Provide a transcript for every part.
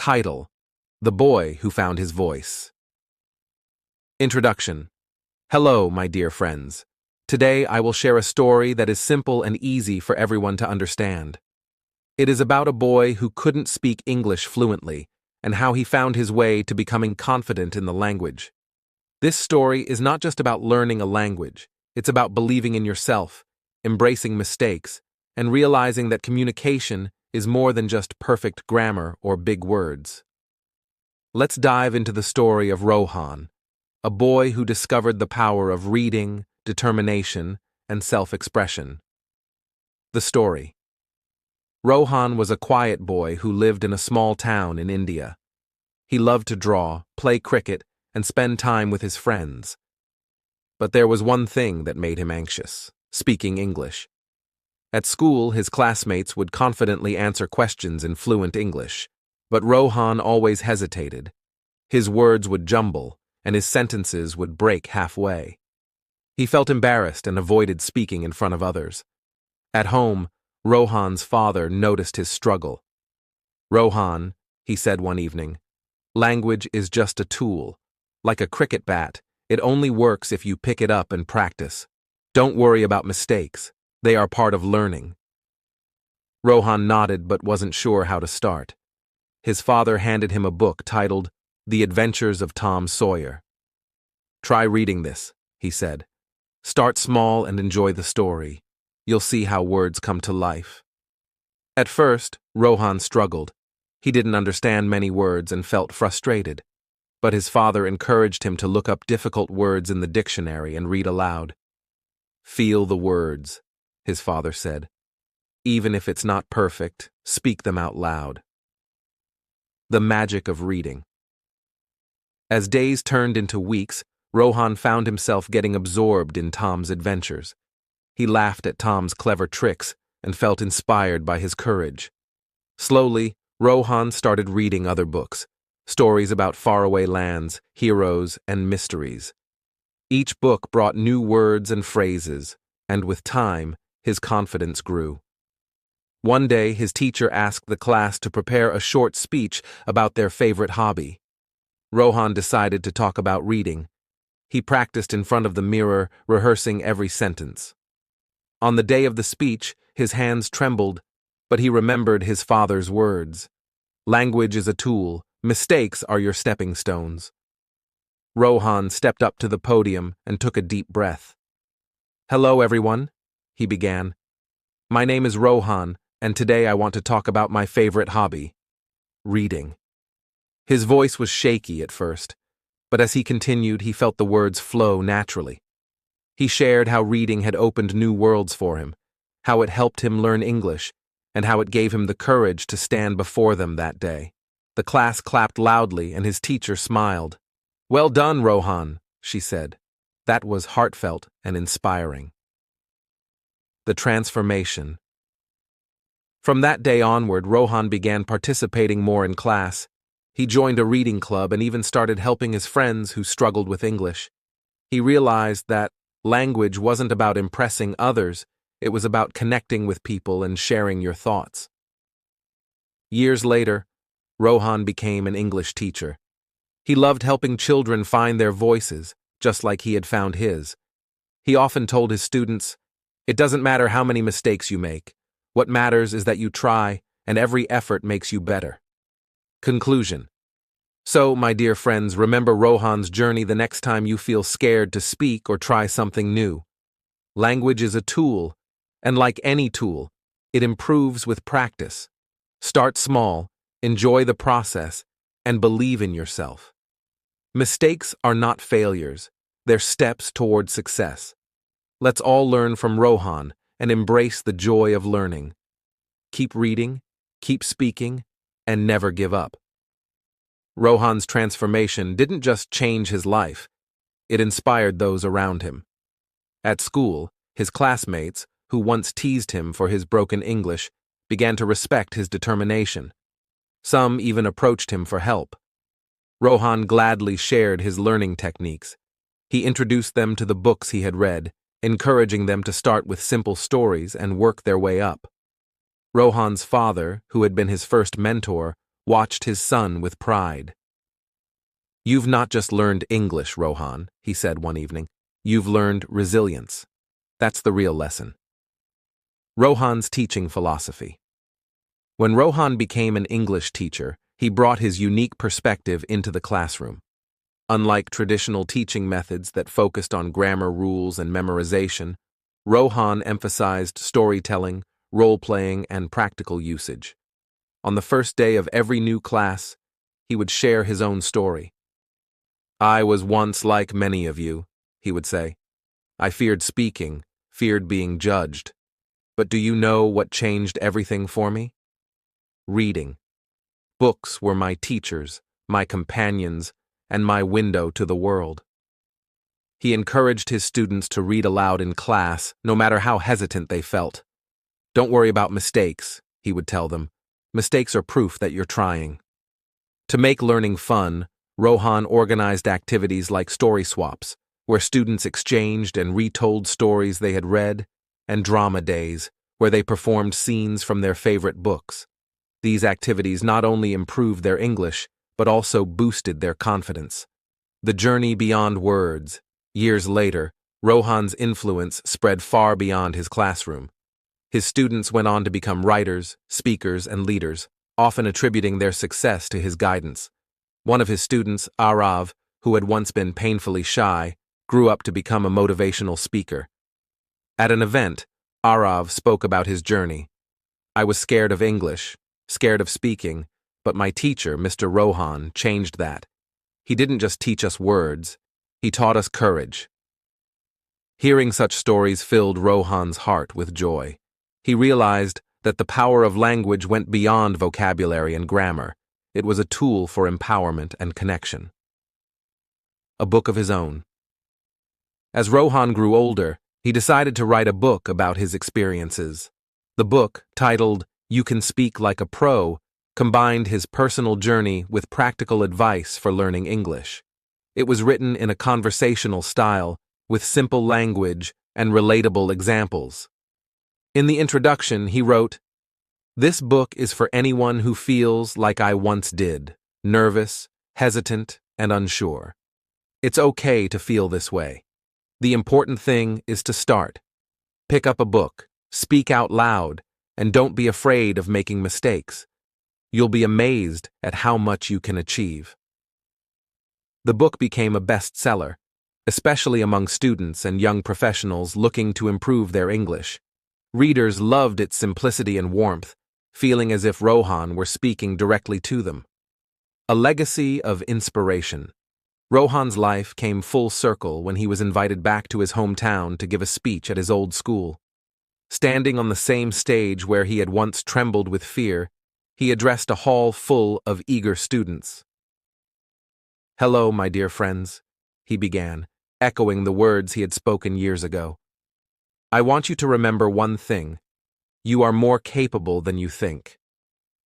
Title: The Boy Who Found His Voice. Introduction. Hello, my dear friends. Today I will share a story that is simple and easy for everyone to understand. It is about a boy who couldn't speak English fluently and how he found his way to becoming confident in the language. This story is not just about learning a language, it's about believing in yourself, embracing mistakes, and realizing that communication is more than just perfect grammar or big words. Let's dive into the story of Rohan, a boy who discovered the power of reading, determination, and self-expression. The story. Rohan was a quiet boy who lived in a small town in India. He loved to draw, play cricket, and spend time with his friends. But there was one thing that made him anxious: speaking English. At school, his classmates would confidently answer questions in fluent English, but Rohan always hesitated. His words would jumble, and his sentences would break halfway. He felt embarrassed and avoided speaking in front of others. At home, Rohan's father noticed his struggle. "Rohan," he said one evening, "language is just a tool. Like a cricket bat, it only works if you pick it up and practice. Don't worry about mistakes. They are part of learning." Rohan nodded but wasn't sure how to start. His father handed him a book titled The Adventures of Tom Sawyer. "Try reading this," he said. "Start small and enjoy the story. You'll see how words come to life." At first, Rohan struggled. He didn't understand many words and felt frustrated. But his father encouraged him to look up difficult words in the dictionary and read aloud. "Feel the words," his father said. "Even if it's not perfect, speak them out loud." The magic of reading. As days turned into weeks, Rohan found himself getting absorbed in Tom's adventures. He laughed at Tom's clever tricks and felt inspired by his courage. Slowly, Rohan started reading other books, stories about faraway lands, heroes, and mysteries. Each book brought new words and phrases, and with time, his confidence grew. One day, his teacher asked the class to prepare a short speech about their favorite hobby. Rohan decided to talk about reading. He practiced in front of the mirror, rehearsing every sentence. On the day of the speech, his hands trembled, but he remembered his father's words. "Language is a tool. Mistakes are your stepping stones." Rohan stepped up to the podium and took a deep breath. "Hello, everyone," he began. "My name is Rohan, and today I want to talk about my favorite hobby: reading." His voice was shaky at first, but as he continued, he felt the words flow naturally. He shared how reading had opened new worlds for him, how it helped him learn English, and how it gave him the courage to stand before them that day. The class clapped loudly, and his teacher smiled. "Well done, Rohan," she said. That was heartfelt and inspiring. The transformation. From that day onward, Rohan began participating more in class. He joined a reading club and even started helping his friends who struggled with English. He realized that language wasn't about impressing others, it was about connecting with people and sharing your thoughts. Years later, Rohan became an English teacher. He loved helping children find their voices, just like he had found his. He often told his students, "It doesn't matter how many mistakes you make. What matters is that you try, and every effort makes you better." Conclusion. So, my dear friends, remember Rohan's journey the next time you feel scared to speak or try something new. Language is a tool, and like any tool, it improves with practice. Start small, enjoy the process, and believe in yourself. Mistakes are not failures, they're steps toward success. Let's all learn from Rohan and embrace the joy of learning. Keep reading, keep speaking, and never give up. Rohan's transformation didn't just change his life, it inspired those around him. At school, his classmates, who once teased him for his broken English, began to respect his determination. Some even approached him for help. Rohan gladly shared his learning techniques. He introduced them to the books he had read, encouraging them to start with simple stories and work their way up. Rohan's father, who had been his first mentor, watched his son with pride. "You've not just learned English, Rohan," he said one evening. "You've learned resilience. That's the real lesson." Rohan's teaching philosophy. When Rohan became an English teacher, he brought his unique perspective into the classroom. Unlike traditional teaching methods that focused on grammar rules and memorization, Rohan emphasized storytelling, role-playing, and practical usage. On the first day of every new class, he would share his own story. "I was once like many of you," he would say. "I feared speaking, feared being judged. But do you know what changed everything for me? Reading. Books were my teachers, my companions, and my window to the world." He encouraged his students to read aloud in class, no matter how hesitant they felt. "Don't worry about mistakes," he would tell them. "Mistakes are proof that you're trying." To make learning fun, Rohan organized activities like story swaps, where students exchanged and retold stories they had read, and drama days, where they performed scenes from their favorite books. These activities not only improved their English, but also boosted their confidence. The journey beyond words. Years later, Rohan's influence spread far beyond his classroom. His students went on to become writers, speakers, and leaders, often attributing their success to his guidance. One of his students, Arav, who had once been painfully shy, grew up to become a motivational speaker. At an event, Arav spoke about his journey. "I was scared of English, scared of speaking, but my teacher, Mr. Rohan, changed that. He didn't just teach us words, he taught us courage." Hearing such stories filled Rohan's heart with joy. He realized that the power of language went beyond vocabulary and grammar. It was a tool for empowerment and connection. A book of his own. As Rohan grew older, he decided to write a book about his experiences. The book, titled "You Can Speak Like a Pro," combined his personal journey with practical advice for learning English. It was written in a conversational style, with simple language and relatable examples. In the introduction, he wrote, "This book is for anyone who feels like I once did, nervous, hesitant, and unsure. It's okay to feel this way. The important thing is to start. Pick up a book, speak out loud, and don't be afraid of making mistakes. You'll be amazed at how much you can achieve." The book became a bestseller, especially among students and young professionals looking to improve their English. Readers loved its simplicity and warmth, feeling as if Rohan were speaking directly to them. A legacy of inspiration. Rohan's life came full circle when he was invited back to his hometown to give a speech at his old school. Standing on the same stage where he had once trembled with fear, he addressed a hall full of eager students. "Hello, my dear friends," he began, echoing the words he had spoken years ago. "I want you to remember one thing. You are more capable than you think.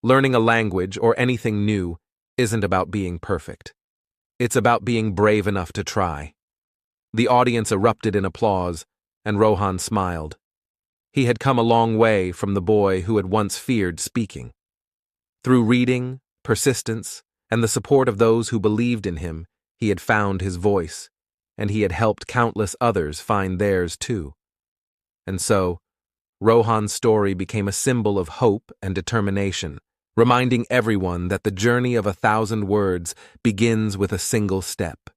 Learning a language or anything new isn't about being perfect. It's about being brave enough to try." The audience erupted in applause, and Rohan smiled. He had come a long way from the boy who had once feared speaking. Through reading, persistence, and the support of those who believed in him, he had found his voice, and he had helped countless others find theirs too. And so, Rohan's story became a symbol of hope and determination, reminding everyone that the journey of 1,000 words begins with a single step.